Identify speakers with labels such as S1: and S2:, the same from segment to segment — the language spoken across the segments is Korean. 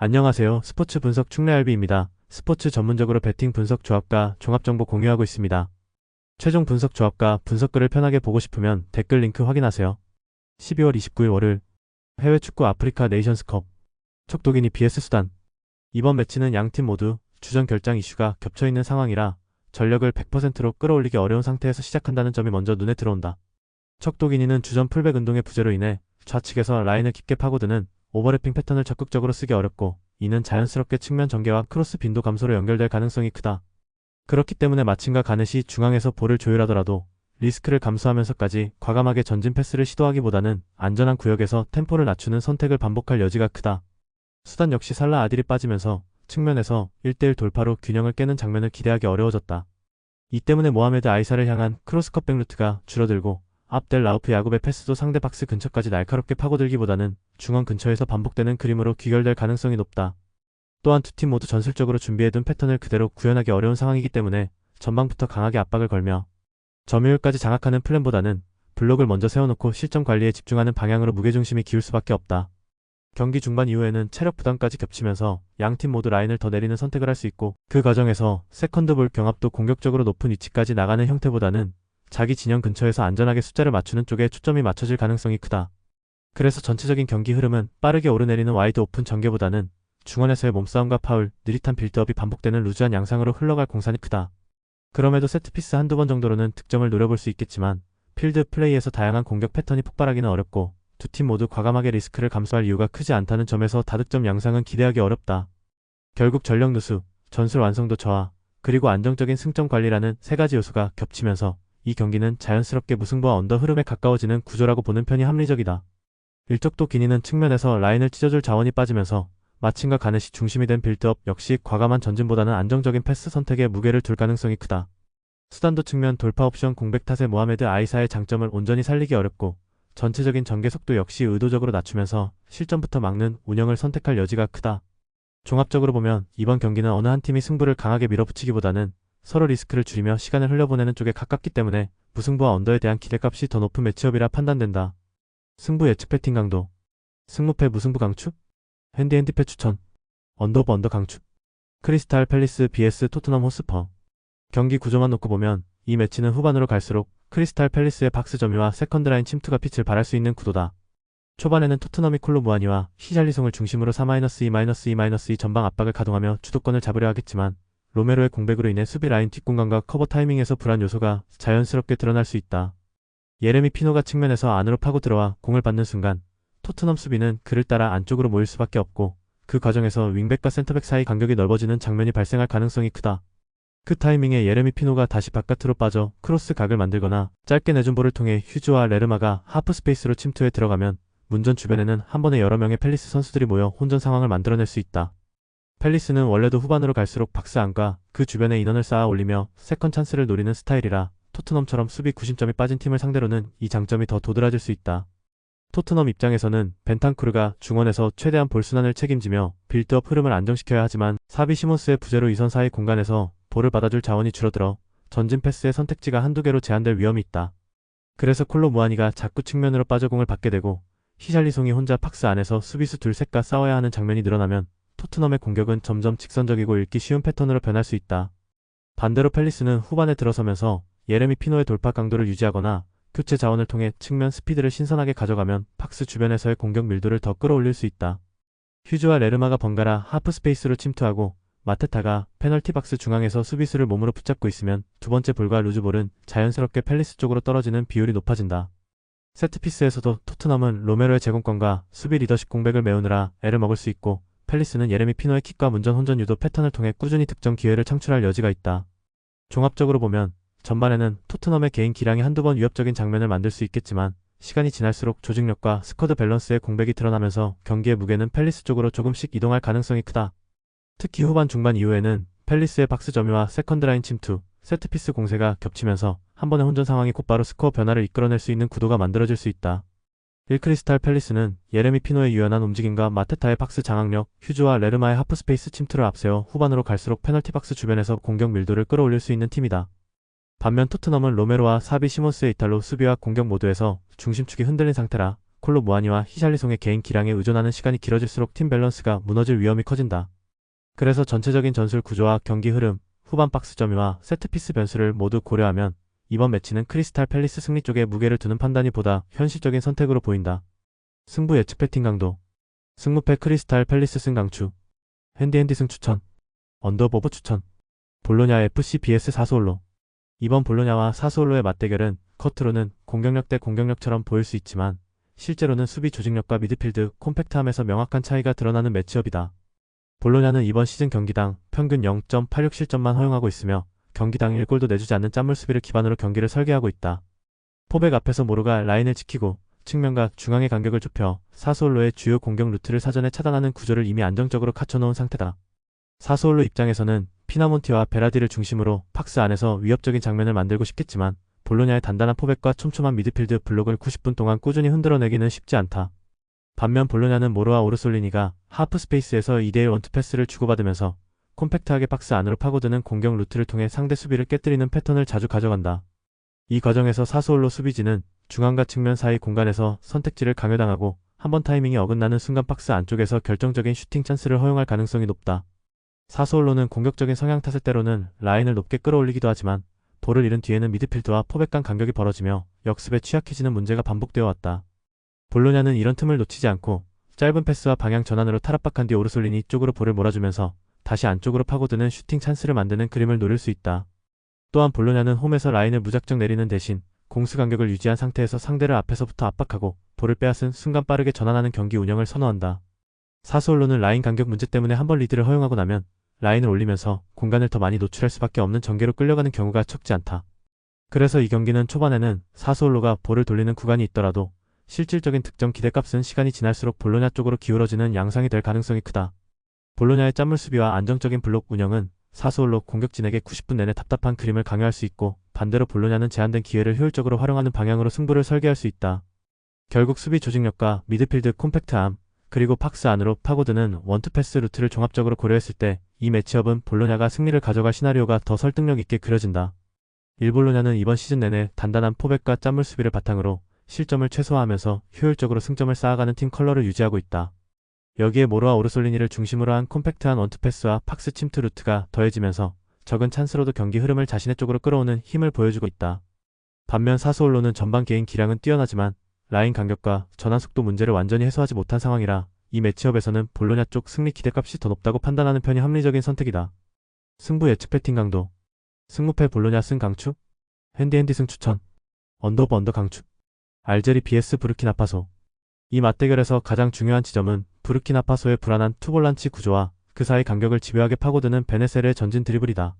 S1: 안녕하세요. 스포츠 분석 충래알비입니다. 스포츠 전문적으로 배팅 분석 조합과 종합정보 공유하고 있습니다. 최종 분석 조합과 분석글을 편하게 보고 싶으면 댓글 링크 확인하세요. 12월 29일 월요일 해외 축구 아프리카 네이션스컵 척도기니 vs 수단. 이번 매치는 양팀 모두 주전 결장 이슈가 겹쳐있는 상황이라 전력을 100%로 끌어올리기 어려운 상태에서 시작한다는 점이 먼저 눈에 들어온다. 척도기니는 주전 풀백 운동의 부재로 인해 좌측에서 라인을 깊게 파고드는 오버래핑 패턴을 적극적으로 쓰기 어렵고, 이는 자연스럽게 측면 전개와 크로스 빈도 감소로 연결될 가능성이 크다. 그렇기 때문에 마침과 가넷이 중앙에서 볼을 조율하더라도 리스크를 감수하면서까지 과감하게 전진 패스를 시도하기보다는 안전한 구역에서 템포를 낮추는 선택을 반복할 여지가 크다. 수단 역시 살라 아딜이 빠지면서 측면에서 1대1 돌파로 균형을 깨는 장면을 기대하기 어려워졌다. 이 때문에 모하메드 아이사를 향한 크로스컷백 루트가 줄어들고, 압델 라우프 야굽의 패스도 상대 박스 근처까지 날카롭게 파고들기보다는 중앙 근처에서 반복되는 그림으로 귀결될 가능성이 높다. 또한 두 팀 모두 전술적으로 준비해둔 패턴을 그대로 구현하기 어려운 상황이기 때문에 전방부터 강하게 압박을 걸며 점유율까지 장악하는 플랜보다는 블록을 먼저 세워놓고 실점 관리에 집중하는 방향으로 무게중심이 기울 수밖에 없다. 경기 중반 이후에는 체력 부담까지 겹치면서 양팀 모두 라인을 더 내리는 선택을 할 수 있고, 그 과정에서 세컨드볼 경합도 공격적으로 높은 위치까지 나가는 형태보다는 자기 진영 근처에서 안전하게 숫자를 맞추는 쪽에 초점이 맞춰질 가능성이 크다. 그래서 전체적인 경기 흐름은 빠르게 오르내리는 와이드 오픈 전개보다는 중원에서의 몸싸움과 파울, 느릿한 빌드업이 반복되는 루즈한 양상으로 흘러갈 공산이 크다. 그럼에도 세트피스 한두 번 정도로는 득점을 노려볼 수 있겠지만 필드 플레이에서 다양한 공격 패턴이 폭발하기는 어렵고, 두 팀 모두 과감하게 리스크를 감수할 이유가 크지 않다는 점에서 다득점 양상은 기대하기 어렵다. 결국 전력 누수, 전술 완성도 저하, 그리고 안정적인 승점 관리라는 세 가지 요소가 겹치면서 이 경기는 자연스럽게 무승부와 언더 흐름에 가까워지는 구조라고 보는 편이 합리적이다. 일적도 기니는 측면에서 라인을 찢어줄 자원이 빠지면서 마침과 가넷이 중심이 된 빌드업 역시 과감한 전진보다는 안정적인 패스 선택에 무게를 둘 가능성이 크다. 수단도 측면 돌파 옵션 공백 탓에 모하메드 아이사의 장점을 온전히 살리기 어렵고, 전체적인 전개 속도 역시 의도적으로 낮추면서 실점부터 막는 운영을 선택할 여지가 크다. 종합적으로 보면 이번 경기는 어느 한 팀이 승부를 강하게 밀어붙이기보다는 서로 리스크를 줄이며 시간을 흘려보내는 쪽에 가깝기 때문에 무승부와 언더에 대한 기대값이 더 높은 매치업이라 판단된다. 승부 예측 배팅 강도. 승무패 무승부 강추? 핸디패 추천. 언더 오브 언더 강추. 크리스탈 팰리스 vs 토트넘 호스퍼. 경기 구조만 놓고 보면 이 매치는 후반으로 갈수록 크리스탈 팰리스의 박스 점유와 세컨드라인 침투가 빛을 발할 수 있는 구도다. 초반에는 토트넘이 콜로 무아니와 히샬리송을 중심으로 4-2-2-2 전방 압박을 가동하며 주도권을 잡으려 하겠지만, 로메로의 공백으로 인해 수비 라인 뒷공간과 커버 타이밍에서 불안 요소가 자연스럽게 드러날 수 있다. 예레미 피노가 측면에서 안으로 파고 들어와 공을 받는 순간 토트넘 수비는 그를 따라 안쪽으로 모일 수밖에 없고, 그 과정에서 윙백과 센터백 사이 간격이 넓어지는 장면이 발생할 가능성이 크다. 그 타이밍에 예레미 피노가 다시 바깥으로 빠져 크로스 각을 만들거나 짧게 내준 볼을 통해 휴즈와 레르마가 하프 스페이스로 침투해 들어가면 문전 주변에는 한 번에 여러 명의 팰리스 선수들이 모여 혼전 상황을 만들어낼 수 있다. 팰리스는 원래도 후반으로 갈수록 박스 안과 그 주변에 인원을 쌓아 올리며 세컨 찬스를 노리는 스타일이라 토트넘처럼 수비 구심점이 빠진 팀을 상대로는 이 장점이 더 도드라질 수 있다. 토트넘 입장에서는 벤탄쿠르가 중원에서 최대한 볼 순환을 책임지며 빌드업 흐름을 안정시켜야 하지만, 사비 시몬스의 부재로 이선 사이 공간에서 볼을 받아줄 자원이 줄어들어 전진 패스의 선택지가 한두 개로 제한될 위험이 있다. 그래서 콜로 무아니가 자꾸 측면으로 빠져 공을 받게 되고, 히샬리송이 혼자 박스 안에서 수비수 둘셋과 싸워야 하는 장면이 늘어나면 토트넘의 공격은 점점 직선적이고 읽기 쉬운 패턴으로 변할 수 있다. 반대로 팰리스는 후반에 들어서면서 예레미 피노의 돌파 강도를 유지하거나 교체 자원을 통해 측면 스피드를 신선하게 가져가면 박스 주변에서의 공격 밀도를 더 끌어올릴 수 있다. 휴즈와 레르마가 번갈아 하프 스페이스로 침투하고, 마테타가 페널티 박스 중앙에서 수비수를 몸으로 붙잡고 있으면 두 번째 볼과 루즈볼은 자연스럽게 팰리스 쪽으로 떨어지는 비율이 높아진다. 세트피스에서도 토트넘은 로메로의 제공권과 수비 리더십 공백을 메우느라 애를 먹을 수 있고, 팰리스는 예레미 피노의 킥과 문전 혼전 유도 패턴을 통해 꾸준히 득점 기회를 창출할 여지가 있다. 종합적으로 보면 전반에는 토트넘의 개인 기량이 한두 번 위협적인 장면을 만들 수 있겠지만, 시간이 지날수록 조직력과 스쿼드 밸런스의 공백이 드러나면서 경기의 무게는 팰리스 쪽으로 조금씩 이동할 가능성이 크다. 특히 후반 중반 이후에는 팰리스의 박스 점유와 세컨드라인 침투, 세트피스 공세가 겹치면서 한 번의 혼전 상황이 곧바로 스코어 변화를 이끌어낼 수 있는 구도가 만들어질 수 있다. 1. 크리스탈 팰리스는 예레미 피노의 유연한 움직임과 마테타의 박스 장악력, 휴즈와 레르마의 하프 스페이스 침투를 앞세워 후반으로 갈수록 페널티 박스 주변에서 공격 밀도를 끌어올릴 수 있는 팀이다. 반면 토트넘은 로메로와 사비 시몬스의 이탈로 수비와 공격 모두에서 중심축이 흔들린 상태라 콜로 무아니와 히샬리송의 개인 기량에 의존하는 시간이 길어질수록 팀 밸런스가 무너질 위험이 커진다. 그래서 전체적인 전술 구조와 경기 흐름, 후반 박스 점유와 세트피스 변수를 모두 고려하면 이번 매치는 크리스탈 팰리스 승리 쪽에 무게를 두는 판단이 보다 현실적인 선택으로 보인다. 승부 예측 배팅 강도. 승무패 크리스탈 팰리스 승 강추. 핸디핸디 승 추천. 언더버브 추천. 볼로냐 FC vs 사스올로. 이번 볼로냐와 사스올로의 맞대결은 겉으로는 공격력 대 공격력처럼 보일 수 있지만 실제로는 수비 조직력과 미드필드 콤팩트함에서 명확한 차이가 드러나는 매치업이다. 볼로냐는 이번 시즌 경기당 평균 0.86 실점만 허용하고 있으며 경기당 1골도 내주지 않는 짠물 수비를 기반으로 경기를 설계하고 있다. 포백 앞에서 모르가 라인을 지키고 측면과 중앙의 간격을 좁혀 사스올로의 주요 공격 루트를 사전에 차단하는 구조를 이미 안정적으로 갖춰놓은 상태다. 사스올로 입장에서는 피나몬티와 베라디를 중심으로 박스 안에서 위협적인 장면을 만들고 싶겠지만 볼로냐의 단단한 포백과 촘촘한 미드필드 블록을 90분 동안 꾸준히 흔들어내기는 쉽지 않다. 반면 볼로냐는 모로와 오르솔리니가 하프 스페이스에서 2대1 원투 패스를 주고받으면서 콤팩트하게 박스 안으로 파고드는 공격 루트를 통해 상대 수비를 깨뜨리는 패턴을 자주 가져간다. 이 과정에서 사스올로 수비진은 중앙과 측면 사이 공간에서 선택지를 강요당하고 한번 타이밍이 어긋나는 순간 박스 안쪽에서 결정적인 슈팅 찬스를 허용할 가능성이 높다. 사스올로는 공격적인 성향 탓에 때로는 라인을 높게 끌어올리기도 하지만 볼을 잃은 뒤에는 미드필드와 포백 간 간격이 벌어지며 역습에 취약해지는 문제가 반복되어 왔다. 볼로냐는 이런 틈을 놓치지 않고 짧은 패스와 방향 전환으로 탈압박한 뒤 오르솔리니 쪽으로 볼을 몰아주면서 다시 안쪽으로 파고드는 슈팅 찬스를 만드는 그림을 노릴 수 있다. 또한 볼로냐는 홈에서 라인을 무작정 내리는 대신 공수 간격을 유지한 상태에서 상대를 앞에서부터 압박하고 볼을 빼앗은 순간 빠르게 전환하는 경기 운영을 선호한다. 사스올로는 라인 간격 문제 때문에 한번 리드를 허용하고 나면 라인을 올리면서 공간을 더 많이 노출할 수밖에 없는 전개로 끌려가는 경우가 적지 않다. 그래서 이 경기는 초반에는 사스올로가 볼을 돌리는 구간이 있더라도 실질적인 득점 기대값은 시간이 지날수록 볼로냐 쪽으로 기울어지는 양상이 될 가능성이 크다. 볼로냐의 짠물 수비와 안정적인 블록 운영은 사스올로 공격진에게 90분 내내 답답한 그림을 강요할 수 있고 반대로 볼로냐는 제한된 기회를 효율적으로 활용하는 방향으로 승부를 설계할 수 있다. 결국 수비 조직력과 미드필드 콤팩트함, 그리고 박스 안으로 파고드는 원투 패스 루트를 종합적으로 고려했을 때 이 매치업은 볼로냐가 승리를 가져갈 시나리오가 더 설득력 있게 그려진다. 일볼로냐는 이번 시즌 내내 단단한 포백과 짠물 수비를 바탕으로 실점을 최소화하면서 효율적으로 승점을 쌓아가는 팀 컬러를 유지하고 있다. 여기에 모로와 오르솔리니를 중심으로 한 콤팩트한 원투 패스와 박스 침투 루트가 더해지면서 적은 찬스로도 경기 흐름을 자신의 쪽으로 끌어오는 힘을 보여주고 있다. 반면 사스올로는 전반 개인 기량은 뛰어나지만 라인 간격과 전환 속도 문제를 완전히 해소하지 못한 상황이라 이 매치업에서는 볼로냐 쪽 승리 기대값이 더 높다고 판단하는 편이 합리적인 선택이다. 승부 예측 배팅 강도. 승무패 볼로냐 승 강추. 핸디핸디 승 추천. 언더버 언더 강추. 알제리 vs 부르키나파소. 이 맞대결에서 가장 중요한 지점은 부르키나파소의 불안한 투볼란치 구조와 그 사이 간격을 집요하게 파고드는 베네세르의 전진 드리블이다.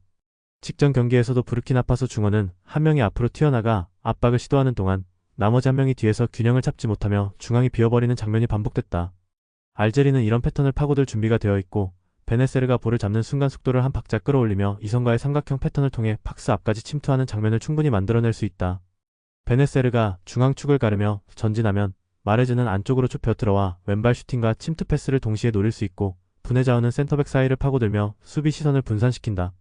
S1: 직전 경기에서도 부르키나파소 중원은 한 명이 앞으로 튀어나가 압박을 시도하는 동안 나머지 한 명이 뒤에서 균형을 잡지 못하며 중앙이 비어버리는 장면이 반복됐다. 알제리는 이런 패턴을 파고들 준비가 되어 있고 베네세르가 볼을 잡는 순간 속도를 한 박자 끌어올리며 이선과의 삼각형 패턴을 통해 박스 앞까지 침투하는 장면을 충분히 만들어낼 수 있다. 베네세르가 중앙축을 가르며 전진하면 마레즈는 안쪽으로 좁혀 들어와 왼발 슈팅과 침투 패스를 동시에 노릴 수 있고 분해자원은 센터백 사이를 파고들며 수비 시선을 분산시킨다.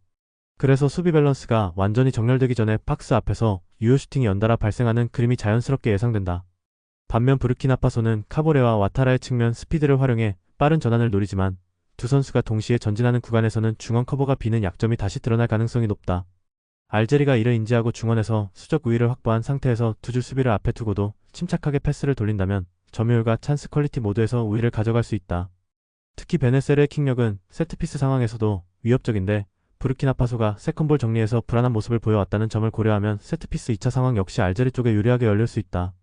S1: 그래서 수비 밸런스가 완전히 정렬되기 전에 박스 앞에서 유효 슈팅이 연달아 발생하는 그림이 자연스럽게 예상된다. 반면 부르키나파소는 카보레와 와타라의 측면 스피드를 활용해 빠른 전환을 노리지만 두 선수가 동시에 전진하는 구간에서는 중원 커버가 비는 약점이 다시 드러날 가능성이 높다. 알제리가 이를 인지하고 중원에서 수적 우위를 확보한 상태에서 두 줄 수비를 앞에 두고도 침착하게 패스를 돌린다면 점유율과 찬스 퀄리티 모두에서 우위를 가져갈 수 있다. 특히 베네세르의 킥력은 세트피스 상황에서도 위협적인데 부르키나파소가 세컨볼 정리에서 불안한 모습을 보여왔다는 점을 고려하면 세트피스 2차 상황 역시 알제리 쪽에 유리하게 열릴 수 있다.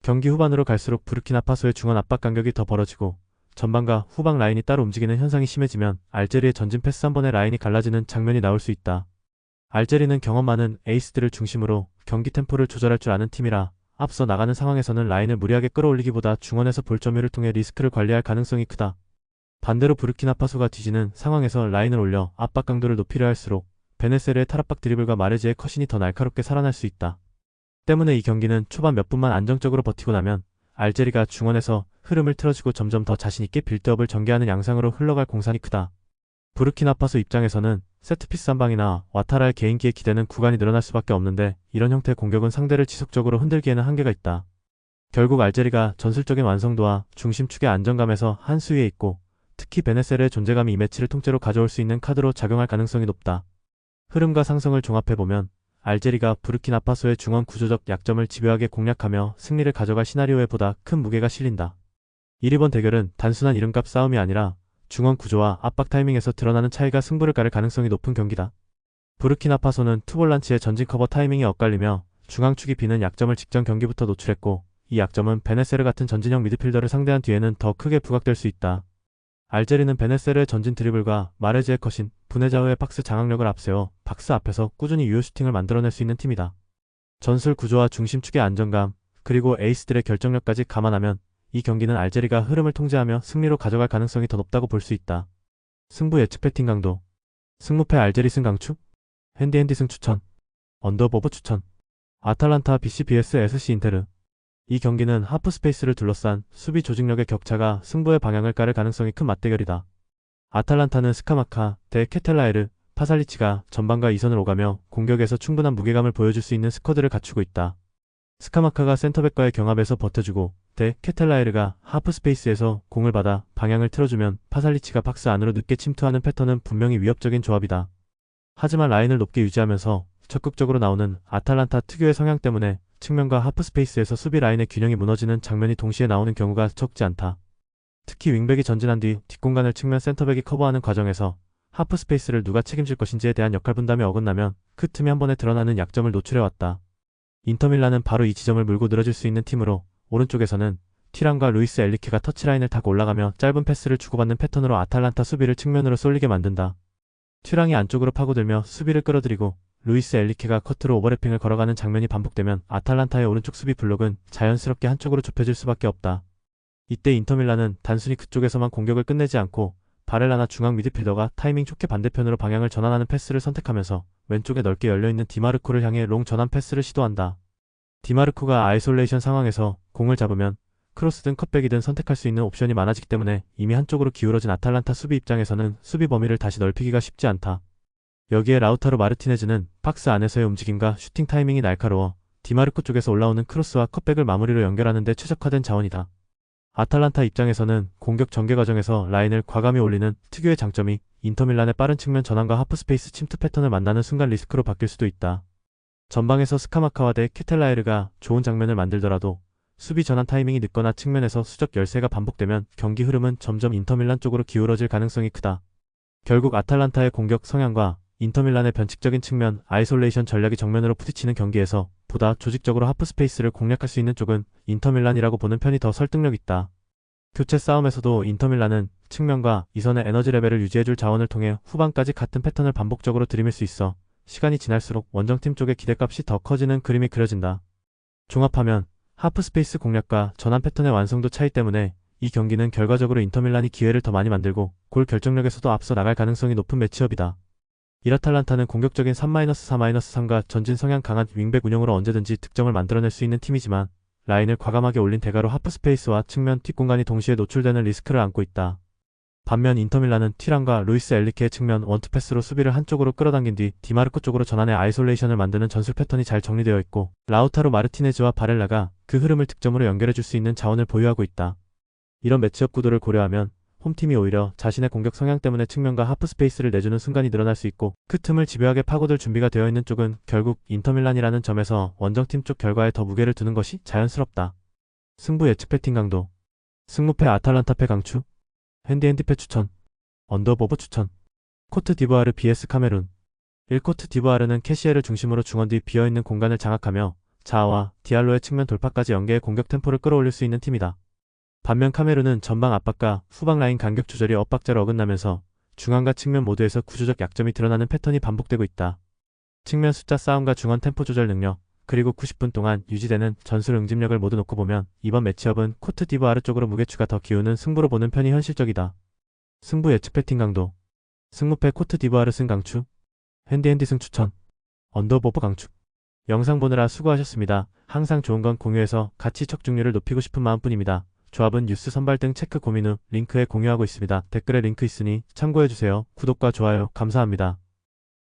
S1: 경기 후반으로 갈수록 부르키나파소의 중원 압박 간격이 더 벌어지고 전방과 후방 라인이 따로 움직이는 현상이 심해지면 알제리의 전진 패스 한 번에 라인이 갈라지는 장면이 나올 수 있다. 알제리는 경험 많은 에이스들을 중심으로 경기 템포를 조절할 줄 아는 팀이라 앞서 나가는 상황에서는 라인을 무리하게 끌어올리기보다 중원에서 볼 점유를 통해 리스크를 관리할 가능성이 크다. 반대로 부르키나파소가 뒤지는 상황에서 라인을 올려 압박 강도를 높이려 할수록 베네세르의 탈압박 드리블과 마레즈의 컷신이 더 날카롭게 살아날 수 있다. 때문에 이 경기는 초반 몇 분만 안정적으로 버티고 나면 알제리가 중원에서 흐름을 틀어주고 점점 더 자신있게 빌드업을 전개하는 양상으로 흘러갈 공산이 크다. 부르키나파소 입장에서는 세트피스 한 방이나 와타라의 개인기에 기대는 구간이 늘어날 수밖에 없는데 이런 형태의 공격은 상대를 지속적으로 흔들기에는 한계가 있다. 결국 알제리가 전술적인 완성도와 중심축의 안정감에서 한 수위에 있고 특히 베네셀의 존재감이 이 매치를 통째로 가져올 수 있는 카드로 작용할 가능성이 높다. 흐름과 상성을 종합해보면 알제리가 부르키나파소의 중원 구조적 약점을 집요하게 공략하며 승리를 가져갈 시나리오에 보다 큰 무게가 실린다. 1, 2번 대결은 단순한 이름값 싸움이 아니라 중원 구조와 압박 타이밍에서 드러나는 차이가 승부를 가를 가능성이 높은 경기다. 부르키나파소는 투볼란치의 전진 커버 타이밍이 엇갈리며 중앙축이 비는 약점을 직전 경기부터 노출했고 이 약점은 베네세르 같은 전진형 미드필더를 상대한 뒤에는 더 크게 부각될 수 있다. 알제리는 베네세르의 전진 드리블과 마레즈의 컷인, 분해자후의 박스 장악력을 앞세워 박스 앞에서 꾸준히 유효 슈팅을 만들어낼 수 있는 팀이다. 전술 구조와 중심축의 안정감, 그리고 에이스들의 결정력까지 감안하면 이 경기는 알제리가 흐름을 통제하며 승리로 가져갈 가능성이 더 높다고 볼 수 있다. 승부 예측 배팅 강도. 승무패 알제리 승 강추? 핸디핸디 승 추천. 언더버버 추천. 아탈란타 BC vs SC 인테르. 이 경기는 하프 스페이스를 둘러싼 수비 조직력의 격차가 승부의 방향을 가를 가능성이 큰 맞대결이다. 아탈란타는 스카마카 대 케텔라에르, 파살리치가 전방과 이선을 오가며 공격에서 충분한 무게감을 보여줄 수 있는 스쿼드를 갖추고 있다. 스카마카가 센터백과의 경합에서 버텨주고 대 케텔라에르가 하프 스페이스에서 공을 받아 방향을 틀어주면 파살리치가 박스 안으로 늦게 침투하는 패턴은 분명히 위협적인 조합이다. 하지만 라인을 높게 유지하면서 적극적으로 나오는 아탈란타 특유의 성향 때문에 측면과 하프 스페이스에서 수비 라인의 균형이 무너지는 장면이 동시에 나오는 경우가 적지 않다. 특히 윙백이 전진한 뒤 뒷공간을 측면 센터백이 커버하는 과정에서 하프 스페이스를 누가 책임질 것인지에 대한 역할 분담이 어긋나면 그 틈이 한 번에 드러나는 약점을 노출해왔다. 인터밀란은 바로 이 지점을 물고 늘어질 수 있는 팀으로 오른쪽에서는 티란과 루이스 엘리케가 터치라인을 타고 올라가며 짧은 패스를 주고받는 패턴으로 아탈란타 수비를 측면으로 쏠리게 만든다. 튀랑이 안쪽으로 파고들며 수비를 끌어들이고 루이스 엘리케가 커트로 오버래핑을 걸어가는 장면이 반복되면 아탈란타의 오른쪽 수비 블록은 자연스럽게 한쪽으로 좁혀질 수밖에 없다. 이때 인터밀란은 단순히 그쪽에서만 공격을 끝내지 않고 바렐라나 중앙 미드필더가 타이밍 좋게 반대편으로 방향을 전환하는 패스를 선택하면서 왼쪽에 넓게 열려있는 디마르코를 향해 롱 전환 패스를 시도한다. 디마르코가 아이솔레이션 상황에서 공을 잡으면 크로스든 컷백이든 선택할 수 있는 옵션이 많아지기 때문에 이미 한쪽으로 기울어진 아탈란타 수비 입장에서는 수비 범위를 다시 넓히기가 쉽지 않다. 여기에 라우타로 마르티네즈는 박스 안에서의 움직임과 슈팅 타이밍이 날카로워 디마르코 쪽에서 올라오는 크로스와 컷백을 마무리로 연결하는 데 최적화된 자원이다. 아탈란타 입장에서는 공격 전개 과정에서 라인을 과감히 올리는 특유의 장점이 인터밀란의 빠른 측면 전환과 하프 스페이스 침투 패턴을 만나는 순간 리스크로 바뀔 수도 있다. 전방에서 스카마카와 대 케텔라에르가 좋은 장면을 만들더라도 수비 전환 타이밍이 늦거나 측면에서 수적 열세가 반복되면 경기 흐름은 점점 인터밀란 쪽으로 기울어질 가능성이 크다. 결국 아탈란타의 공격 성향과 인터밀란의 변칙적인 측면 아이솔레이션 전략이 정면으로 부딪히는 경기에서 보다 조직적으로 하프 스페이스를 공략할 수 있는 쪽은 인터밀란이라고 보는 편이 더 설득력 있다. 교체 싸움에서도 인터밀란은 측면과 이선의 에너지 레벨을 유지해줄 자원을 통해 후반까지 같은 패턴을 반복적으로 들이밀 수 있어 시간이 지날수록 원정팀 쪽의 기대값이 더 커지는 그림이 그려진다. 종합하면 하프 스페이스 공략과 전환 패턴의 완성도 차이 때문에 이 경기는 결과적으로 인터밀란이 기회를 더 많이 만들고 골 결정력에서도 앞서 나갈 가능성이 높은 매치업이다. 이라탈란타는 공격적인 3-4-3과 전진 성향 강한 윙백 운영으로 언제든지 득점을 만들어낼 수 있는 팀이지만 라인을 과감하게 올린 대가로 하프 스페이스와 측면 뒷공간이 동시에 노출되는 리스크를 안고 있다. 반면 인터밀란은 티란과 루이스 엘리케의 측면 원투 패스로 수비를 한쪽으로 끌어당긴 뒤 디마르코 쪽으로 전환해 아이솔레이션을 만드는 전술 패턴이 잘 정리되어 있고 라우타로 마르티네즈와 바렐라가 그 흐름을 득점으로 연결해줄 수 있는 자원을 보유하고 있다. 이런 매치업 구도를 고려하면 홈팀이 오히려 자신의 공격 성향 때문에 측면과 하프 스페이스를 내주는 순간이 늘어날 수 있고 그 틈을 집요하게 파고들 준비가 되어 있는 쪽은 결국 인터밀란이라는 점에서 원정팀 쪽 결과에 더 무게를 두는 것이 자연스럽다. 승부 예측 배팅 강도. 승무패 아탈란타패 강추. 핸디핸디패 추천. 언더버버 추천. 코트 디부아르 vs 카메룬. 1코트 디부아르는 캐시에를 중심으로 중원 뒤 비어있는 공간을 장악하며 자아와 디알로의 측면 돌파까지 연계해 공격 템포를 끌어올릴 수 있는 팀이다. 반면 카메룬은 전방 압박과 후방 라인 간격 조절이 엇박자로 어긋나면서 중앙과 측면 모두에서 구조적 약점이 드러나는 패턴이 반복되고 있다. 측면 숫자 싸움과 중원 템포 조절 능력, 그리고 90분 동안 유지되는 전술 응집력을 모두 놓고 보면 이번 매치업은 코트 디부아르 쪽으로 무게추가 더 기우는 승부로 보는 편이 현실적이다. 승부 예측 배팅 강도. 승무패 코트 디부아르 승 강추. 핸디핸디 승 추천. 언더버버 강추. 영상 보느라 수고하셨습니다. 항상 좋은 건 공유해서 가치 척중률을 높이고 싶은 마음뿐입니다. 조합은 뉴스 선발 등 체크 고민 후 링크에 공유하고 있습니다. 댓글에 링크 있으니 참고해주세요. 구독과 좋아요 감사합니다.